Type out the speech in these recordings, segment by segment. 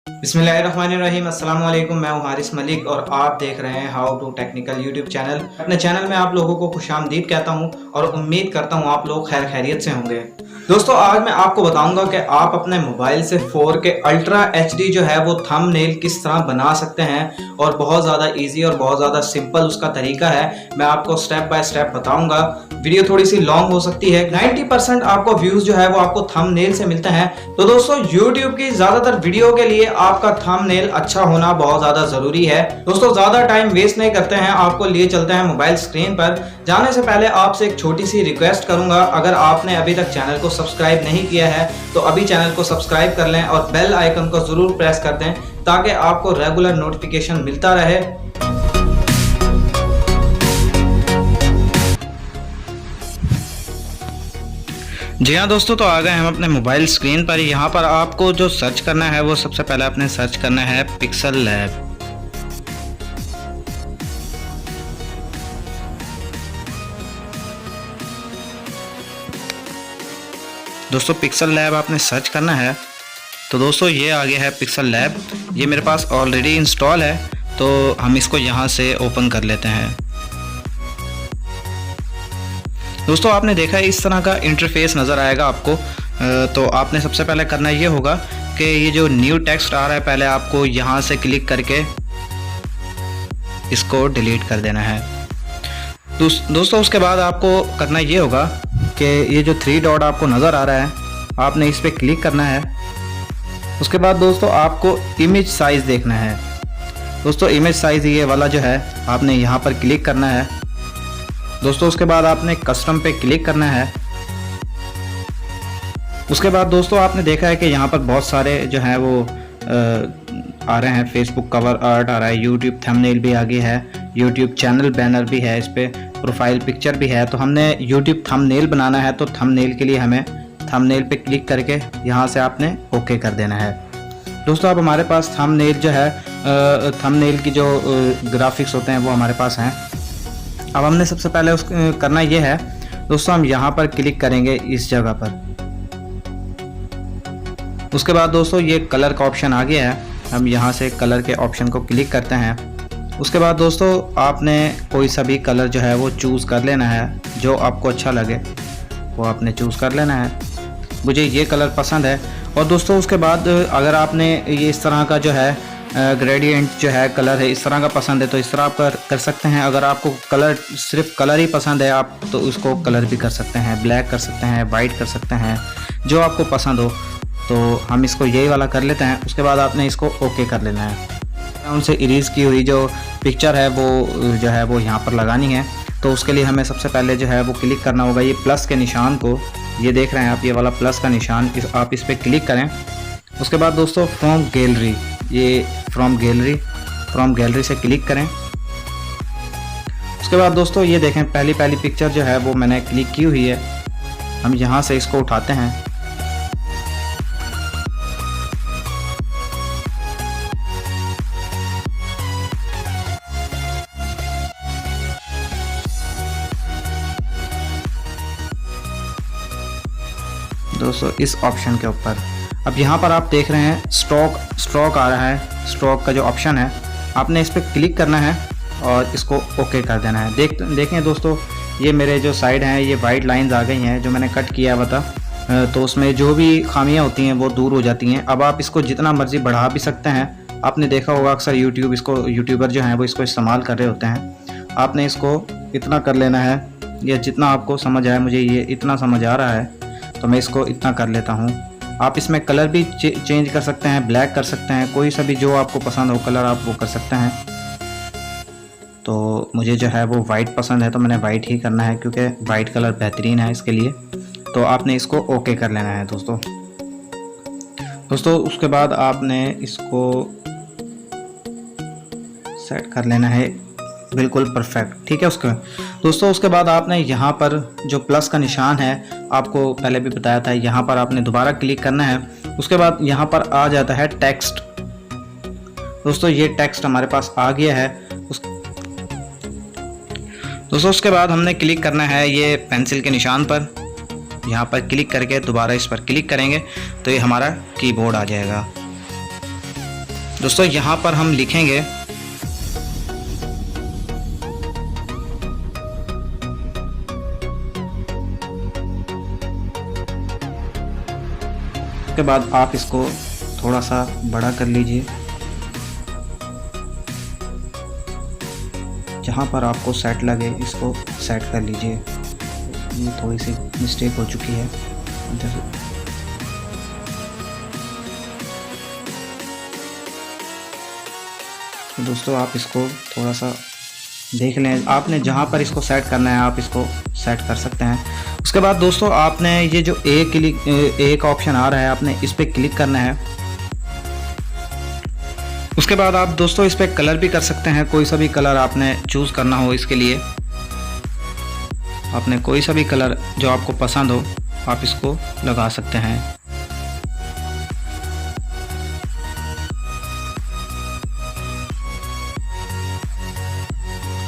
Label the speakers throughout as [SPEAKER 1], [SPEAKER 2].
[SPEAKER 1] बिस्मिल्लाहिर्रहमानिर्रहीम, अस्सलाम वालेकुम। मैं हूं हारिस मलिक और आप देख रहे हैं how to technical YouTube channel. अपने चैनल में आप लोगों को खुशामदीद कहता हूं और उम्मीद करता हूं आप लोग खैर खैरियत से होंगे। दोस्तों, आज मैं आपको बताऊंगा कि आप अपने मोबाइल से 4K अल्ट्रा HD जो है वो थंबनेल किस तरह बना सकते हैं और बहुत ज़्यादा इजी और बहुत ज़्यादा सिंपल उसका तरीका है। मैं आपको स्टेप बाय स्टेप बताऊंगा। वीडियो थोड़ी सी लॉन्ग हो सकती है। 90% आपको व्यूज जो है वो आपको थंबनेल से मिलते हैं। तो दोस्तों, YouTube की ज्यादातर वीडियो के लिए आपका थंबनेल अच्छा होना बहुत ज्यादा जरूरी है। दोस्तों, ज्यादा टाइम वेस्ट नहीं करते हैं, आपको लिए चलते हैं मोबाइल स्क्रीन पर। जाने से पहले आपसे एक छोटी सी रिक्वेस्ट करूंगा, अगर आपने अभी तक चैनल को सब्सक्राइब नहीं किया है तो अभी चैनल को सब्सक्राइब कर लें और बेल आइकन को जरूर प्रेस कर दें ताकि आपको रेगुलर नोटिफिकेशन मिलता रहे। जी हाँ दोस्तों, तो आ गए हम अपने मोबाइल स्क्रीन पर। यहाँ पर आपको जो सर्च करना है वो सबसे पहले आपने सर्च करना है पिक्सल लैब। दोस्तों, पिक्सल लैब आपने सर्च करना है। तो दोस्तों, ये आ गया है पिक्सल लैब। ये मेरे पास ऑलरेडी इंस्टॉल है, तो हम इसको यहाँ से ओपन कर लेते हैं। दोस्तों, आपने देखा है इस तरह का इंटरफेस नज़र आएगा आपको। तो आपने सबसे पहले करना ये होगा कि ये जो न्यू टेक्स्ट आ रहा है, पहले आपको यहाँ से क्लिक करके इसको डिलीट कर देना है। दोस्तों, उसके बाद आपको करना ये होगा कि ये जो 3 डॉट आपको नज़र आ रहा है, आपने इस पर क्लिक करना है। उसके बाद दोस्तों, आपको इमेज साइज़ देखना है। दोस्तों, इमेज साइज़ ये वाला जो है, आपने यहाँ पर क्लिक करना है। दोस्तों, उसके बाद आपने कस्टम पे क्लिक करना है। उसके बाद दोस्तों, आपने देखा है कि यहाँ पर बहुत सारे जो हैं वो आ रहे हैं। फेसबुक कवर आर्ट आ रहा है, यूट्यूब थंबनेल भी आगे है, यूट्यूब चैनल बैनर भी है, इस पर प्रोफाइल पिक्चर भी है। तो हमने यूट्यूब थंबनेल बनाना है, तो थंबनेल के लिए हमें थंबनेल पे क्लिक करके यहाँ से आपने ओके कर देना है। दोस्तों, अब हमारे पास थंबनेल जो है, थंबनेल की जो ग्राफिक्स होते हैं वो हमारे पास हैं। अब हमने सबसे पहले करना ये है दोस्तों, हम यहाँ पर क्लिक करेंगे इस जगह पर। उसके बाद दोस्तों, ये कलर का ऑप्शन आ गया है, हम यहाँ से कलर के ऑप्शन को क्लिक करते हैं। उसके बाद दोस्तों, आपने कोई सा भी कलर जो है वो चूज़ कर लेना है, जो आपको अच्छा लगे वो आपने चूज़ कर लेना है। मुझे ये कलर पसंद है। और दोस्तों, उसके बाद अगर आपने ये इस तरह का जो है ग्रेडियंट जो है कलर है, इस तरह का पसंद है तो इस तरह आप कर सकते हैं। अगर आपको कलर सिर्फ कलर ही पसंद है आप तो उसको कलर भी कर सकते हैं, ब्लैक कर सकते हैं, वाइट कर सकते हैं, जो आपको पसंद हो। तो हम इसको यही वाला कर लेते हैं। उसके बाद आपने इसको ओके कर लेना है। उनसे इरेज की हुई जो पिक्चर है वो जो है वो यहाँ पर लगानी है। तो उसके लिए हमें सबसे पहले जो है वो क्लिक करना होगा ये प्लस के निशान को। ये देख रहे हैं आप, ये वाला प्लस का निशान, आप इस पर क्लिक करें। उसके बाद दोस्तों, फ्रॉम गैलरी, ये फ्रॉम गैलरी से क्लिक करें। उसके बाद दोस्तों, ये देखें पहली पिक्चर जो है वो मैंने क्लिक की हुई है। हम यहाँ से इसको उठाते हैं। दोस्तों, इस ऑप्शन के ऊपर अब यहाँ पर आप देख रहे हैं स्ट्रोक आ रहा है। स्ट्रोक का जो ऑप्शन है आपने इस पर क्लिक करना है और इसको ओके कर देना है। देखें दोस्तों, ये मेरे जो साइड हैं ये वाइट लाइंस आ गई हैं जो मैंने कट किया हुआ था। तो उसमें जो भी खामियां होती हैं वो दूर हो जाती हैं। अब आप इसको जितना मर्जी बढ़ा भी सकते हैं। आपने देखा होगा अक्सर यूट्यूबर जो हैं वो इसको इस्तेमाल कर रहे होते हैं। आपने इसको इतना कर लेना है या जितना आपको समझ आए। मुझे ये इतना समझ आ रहा है तो मैं इसको इतना कर लेता हूँ। आप इसमें कलर भी चेंज कर सकते हैं, ब्लैक कर सकते हैं, कोई सा भी जो आपको पसंद हो कलर आप वो कर सकते हैं। तो मुझे जो है वो वाइट पसंद है तो मैंने वाइट ही करना है क्योंकि वाइट कलर बेहतरीन है इसके लिए। तो आपने इसको ओके कर लेना है दोस्तों। उसके बाद आपने इसको सेट कर लेना है बिल्कुल परफेक्ट, ठीक है। उसके बाद आपने यहाँ पर जो प्लस का निशान है, आपको पहले भी बताया था, यहाँ पर आपने दोबारा क्लिक करना है। उसके बाद यहाँ पर आ जाता है टेक्स्ट। दोस्तों, ये टेक्स्ट हमारे पास आ गया है। दोस्तों, उसके बाद हमने क्लिक करना है ये पेंसिल के निशान पर। यहाँ पर क्लिक करके दोबारा इस पर क्लिक करेंगे तो ये हमारा कीबोर्ड आ जाएगा। दोस्तों यहाँ पर हम लिखेंगे उसके बाद आप इसको थोड़ा सा बड़ा कर लीजिए। जहाँ पर आपको सेट लगे इसको सेट कर लीजिए। ये थोड़ी सी मिस्टेक हो चुकी है इधर। तो दोस्तों आप इसको थोड़ा सा देख लें, आपने जहाँ पर इसको सेट करना है आप इसको सेट कर सकते हैं। उसके बाद दोस्तों आपने ये जो एक ऑप्शन आ रहा है आपने इस पर क्लिक करना है। उसके बाद आप दोस्तों इस पर कलर भी कर सकते हैं, कोई सा भी कलर आपने चूज़ करना हो। इसके लिए आपने कोई सा भी कलर जो आपको पसंद हो आप इसको लगा सकते हैं।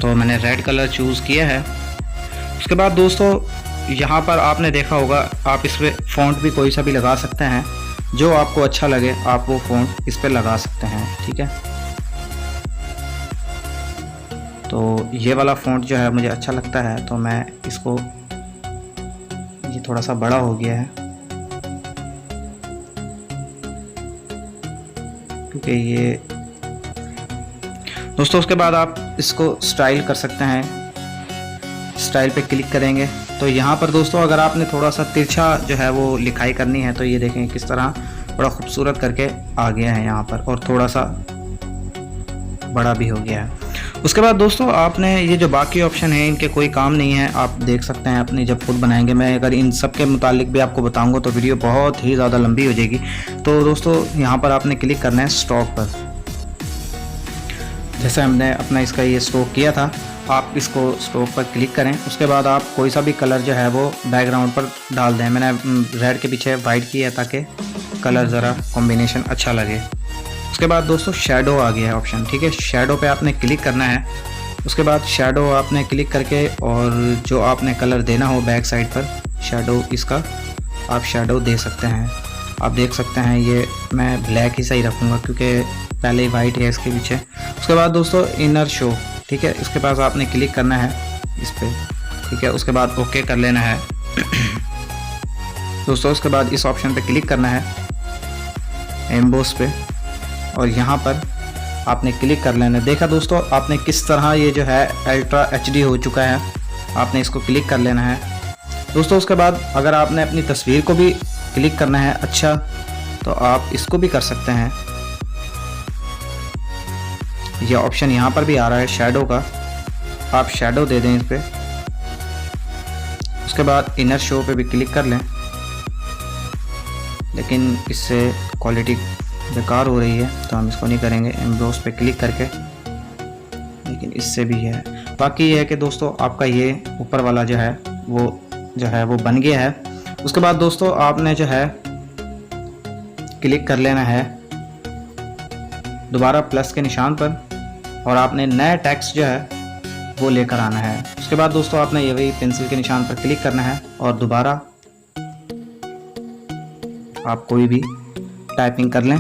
[SPEAKER 1] तो मैंने रेड कलर चूज़ किया है। उसके बाद दोस्तों यहाँ पर आपने देखा होगा आप इस पर फ़ॉन्ट भी कोई सा भी लगा सकते हैं, जो आपको अच्छा लगे आप वो फ़ॉन्ट इस पर लगा सकते हैं। ठीक है, तो ये वाला फ़ॉन्ट जो है मुझे अच्छा लगता है, तो मैं इसको, ये थोड़ा सा बड़ा हो गया है क्योंकि ये दोस्तों। उसके बाद आप इसको स्टाइल कर सकते हैं, स्टाइल पे क्लिक करेंगे तो यहाँ पर दोस्तों अगर आपने थोड़ा सा तिरछा जो है वो लिखाई करनी है तो ये देखें किस तरह बड़ा खूबसूरत करके आ गया है यहाँ पर, और थोड़ा सा बड़ा भी हो गया है। उसके बाद दोस्तों आपने ये जो बाकी ऑप्शन है इनके कोई काम नहीं है, आप देख सकते हैं अपनी जब खुद बनाएंगे। मैं अगर इन सब के मुतालिक भी आपको बताऊंगा तो वीडियो बहुत ही ज़्यादा लंबी हो जाएगी। तो दोस्तों यहाँ पर आपने क्लिक करना है स्टॉक पर। जैसे हमने अपना इसका ये स्टॉक किया था, आप इसको स्टॉक पर क्लिक करें। उसके बाद आप कोई सा भी कलर जो है वो बैकग्राउंड पर डाल दें। मैंने रेड के पीछे वाइट किया ताकि कलर ज़रा कॉम्बिनेशन अच्छा लगे। उसके बाद दोस्तों शेडो आ गया है ऑप्शन। ठीक है, शेडो पे आपने क्लिक करना है। उसके बाद शेडो आपने क्लिक करके और जो आपने कलर देना हो बैक साइड पर शेडो, इसका आप शेडो दे सकते हैं। आप देख सकते हैं ये मैं ब्लैक ही सही रखूँगा क्योंकि पहले ही वाइट है इसके पीछे। उसके बाद दोस्तों इनर शो, ठीक है, इसके पास आपने क्लिक करना है इस पर। ठीक है, उसके बाद ओके कर लेना है दोस्तों। उसके बाद इस ऑप्शन पे क्लिक करना है एम्बोस पे, और यहाँ पर आपने क्लिक कर लेना है। देखा दोस्तों आपने किस तरह ये जो है अल्ट्रा HD हो चुका है, आपने इसको क्लिक कर लेना है दोस्तों। उसके बाद अगर आपने अपनी तस्वीर को भी क्लिक करना है अच्छा, तो आप इसको भी कर सकते हैं। ये ऑप्शन यहाँ पर भी आ रहा है शैडो का, आप शैडो दे दें इस पर। उसके बाद इनर शो पे भी क्लिक कर लें, लेकिन इससे क्वालिटी बेकार हो रही है तो हम इसको नहीं करेंगे। एम्ब्रोस पे क्लिक करके, लेकिन इससे भी है। बाकी ये है कि दोस्तों आपका ये ऊपर वाला जो है वो बन गया है। उसके बाद दोस्तों आपने जो है क्लिक कर लेना है दोबारा प्लस के निशान पर, और आपने नया टेक्स्ट जो है वो लेकर आना है। उसके बाद दोस्तों आपने ये वही पेंसिल के निशान पर क्लिक करना है और दोबारा आप कोई भी टाइपिंग कर लें।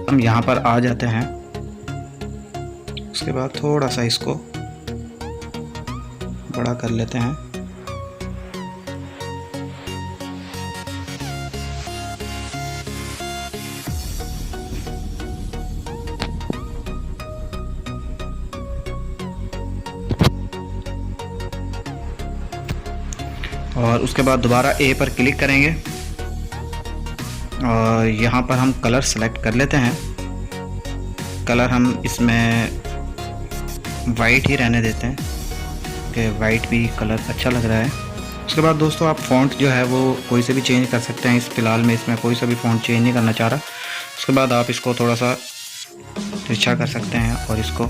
[SPEAKER 1] हम यहाँ पर आ जाते हैं। उसके बाद थोड़ा सा इसको बड़ा कर लेते हैं। और उसके बाद दोबारा ए पर क्लिक करेंगे और यहाँ पर हम कलर सेलेक्ट कर लेते हैं। कलर हम इसमें वाइट ही रहने देते हैं कि वाइट भी कलर अच्छा लग रहा है। उसके बाद दोस्तों आप फ़ॉन्ट जो है वो कोई से भी चेंज कर सकते हैं। इस फिलहाल में इसमें कोई सा भी फ़ॉन्ट चेंज नहीं करना चाह रहा। उसके बाद आप इसको थोड़ा सा तिरछा कर सकते हैं और इसको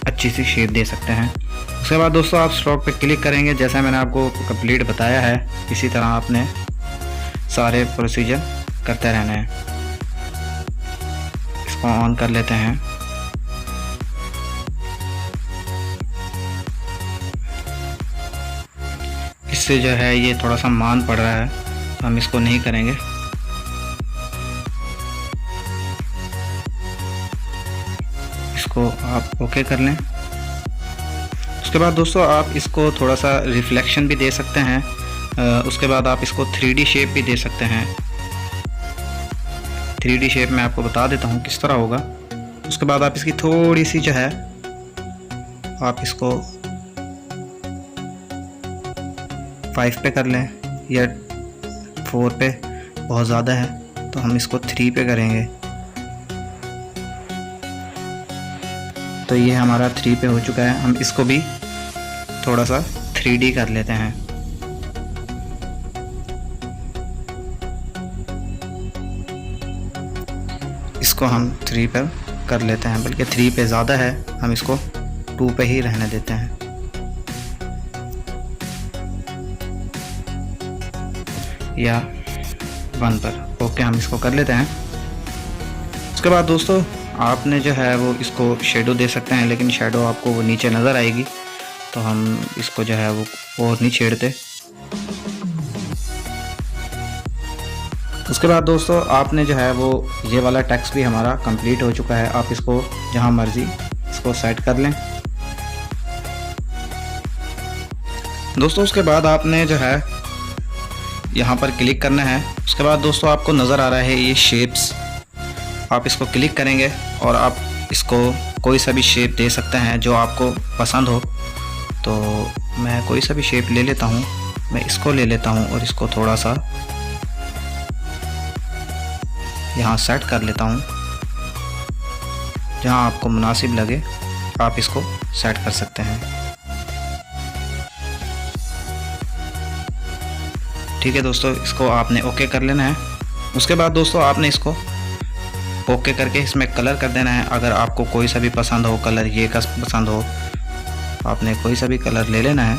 [SPEAKER 1] अच्छी सी शेप दे सकते हैं। उसके बाद दोस्तों आप स्ट्रोक पे क्लिक करेंगे, जैसा मैंने आपको कंप्लीट बताया है इसी तरह आपने सारे प्रोसीजर करते रहना है। इसको ऑन कर लेते हैं। इससे जो है ये थोड़ा सा मान पड़ रहा है, हम इसको नहीं करेंगे। इसको आप ओके कर लें। उसके बाद दोस्तों आप इसको थोड़ा सा रिफ्लेक्शन भी दे सकते हैं। उसके बाद आप इसको 3D शेप भी दे सकते हैं। 3D शेप मैं आपको बता देता हूँ किस तरह होगा। उसके बाद आप इसकी थोड़ी सी जो है आप इसको 5 पे कर लें या 4 पे, बहुत ज़्यादा है तो हम इसको 3 पे करेंगे। तो ये हमारा 3 पे हो चुका है। हम इसको भी थोड़ा सा 3D कर लेते हैं। इसको हम 3 पर कर लेते हैं, बल्कि 3 पे ज़्यादा है, हम इसको 2 पे ही रहने देते हैं। या 1 पर ओके हम इसको कर लेते हैं। उसके बाद दोस्तों आपने जो है वो इसको शेडो दे सकते हैं, लेकिन शेडो आपको वो नीचे नज़र आएगी, तो हम इसको जो है वो और नहीं छेड़ते। उसके बाद दोस्तों आपने जो है वो ये वाला टेक्स्ट भी हमारा कंप्लीट हो चुका है। आप इसको जहां मर्जी इसको सेट कर लें दोस्तों। उसके बाद आपने जो है यहाँ पर क्लिक करना है। उसके बाद दोस्तों आपको नज़र आ रहा है ये शेप्स, आप इसको क्लिक करेंगे और आप इसको कोई सा भी शेप दे सकते हैं जो आपको पसंद हो। तो मैं कोई सा भी शेप ले लेता हूँ, मैं इसको ले लेता हूँ और इसको थोड़ा सा यहाँ सेट कर लेता हूँ। जहाँ आपको मुनासिब लगे आप इसको सेट कर सकते हैं। ठीक है दोस्तों, इसको आपने ओके कर लेना है। उसके बाद दोस्तों आपने इसको ओके करके इसमें कलर कर देना है। अगर आपको कोई सा भी पसंद हो कलर, ये का पसंद हो, आपने कोई सा भी कलर ले लेना है।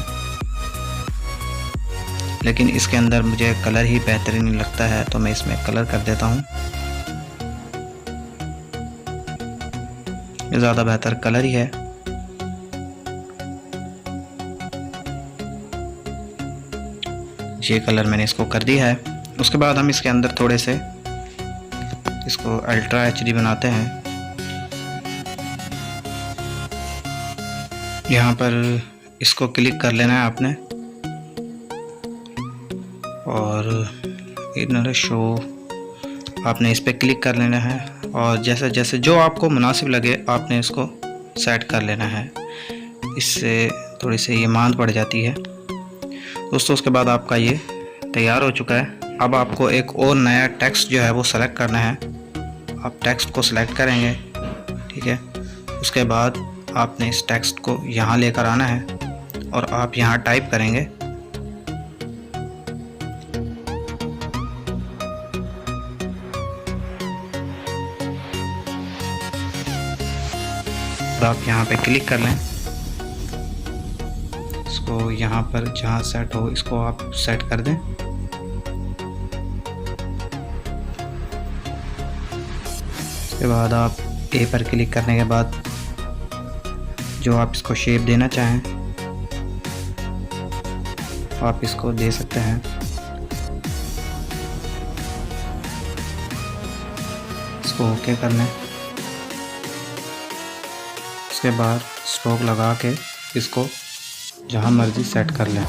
[SPEAKER 1] लेकिन इसके अंदर मुझे कलर ही बेहतरीन लगता है तो मैं इसमें कलर कर देता हूँ। ये ज़्यादा बेहतर कलर ही है। ये कलर मैंने इसको कर दिया है। उसके बाद हम इसके अंदर थोड़े से इसको अल्ट्रा HD बनाते हैं। यहाँ पर इसको क्लिक कर लेना है आपने और इनर शो आपने इस पर क्लिक कर लेना है और जैसे जैसे जो आपको मुनासिब लगे आपने इसको सेट कर लेना है। इससे थोड़ी सी ये मांद पड़ जाती है दोस्तों। उसके बाद आपका ये तैयार हो चुका है। अब आपको एक और नया टेक्स्ट जो है वो सेलेक्ट करना है। आप टेक्स्ट को सिलेक्ट करेंगे, ठीक है। उसके बाद आपने इस टेक्स्ट को यहाँ लेकर आना है और आप यहाँ टाइप करेंगे और आप यहाँ पे क्लिक कर लें। इसको यहाँ पर जहाँ सेट हो इसको आप सेट कर दें। उसके बाद आप ए पर क्लिक करने के बाद जो आप इसको शेप देना चाहें आप इसको दे सकते हैं। इसको ओके कर लें। उसके बाद स्ट्रोक लगा के इसको जहाँ मर्जी सेट कर लें।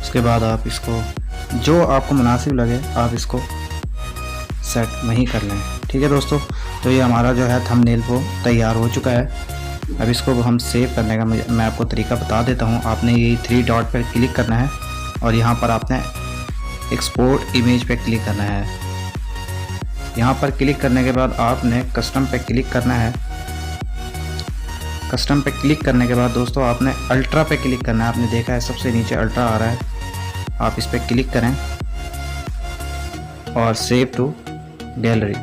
[SPEAKER 1] उसके बाद आप इसको जो आपको मुनासिब लगे आप इसको सेट वहीं कर लें। ठीक है दोस्तों, तो ये हमारा जो है थंबनेल वो तैयार हो चुका है। अब इसको हम सेव करने का मैं आपको तरीका बता देता हूँ। आपने ये 3 डॉट पर क्लिक करना है और यहाँ पर आपने एक्सपोर्ट इमेज पे क्लिक करना है। यहाँ पर क्लिक करने के बाद आपने कस्टम पे क्लिक करना है। कस्टम पे क्लिक करने के बाद दोस्तों आपने अल्ट्रा पे क्लिक करना है। आपने देखा है सबसे नीचे अल्ट्रा आ रहा है, आप इस पर क्लिक करें। और सेव टू गैलरी।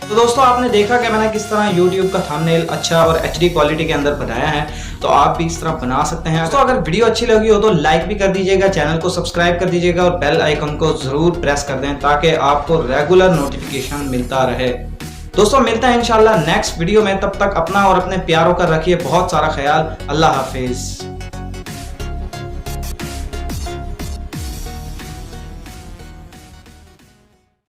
[SPEAKER 1] तो दोस्तों आपने देखा कि मैंने किस तरह YouTube का थंबनेल अच्छा और HD क्वालिटी के अंदर बनाया है, तो आप भी इस तरह बना सकते हैं। दोस्तों अगर वीडियो अच्छी लगी हो तो लाइक भी कर दीजिएगा, चैनल को सब्सक्राइब कर दीजिएगा और बेल आइकन को जरूर प्रेस कर दें ताकि आपको रेगुलर नोटिफिकेशन मिलता रहे। दोस्तों मिलते हैं इंशाल्लाह नेक्स्ट वीडियो में, तब तक अपना और अपने प्यारों का रखिए बहुत सारा ख्याल। अल्लाह हाफिज।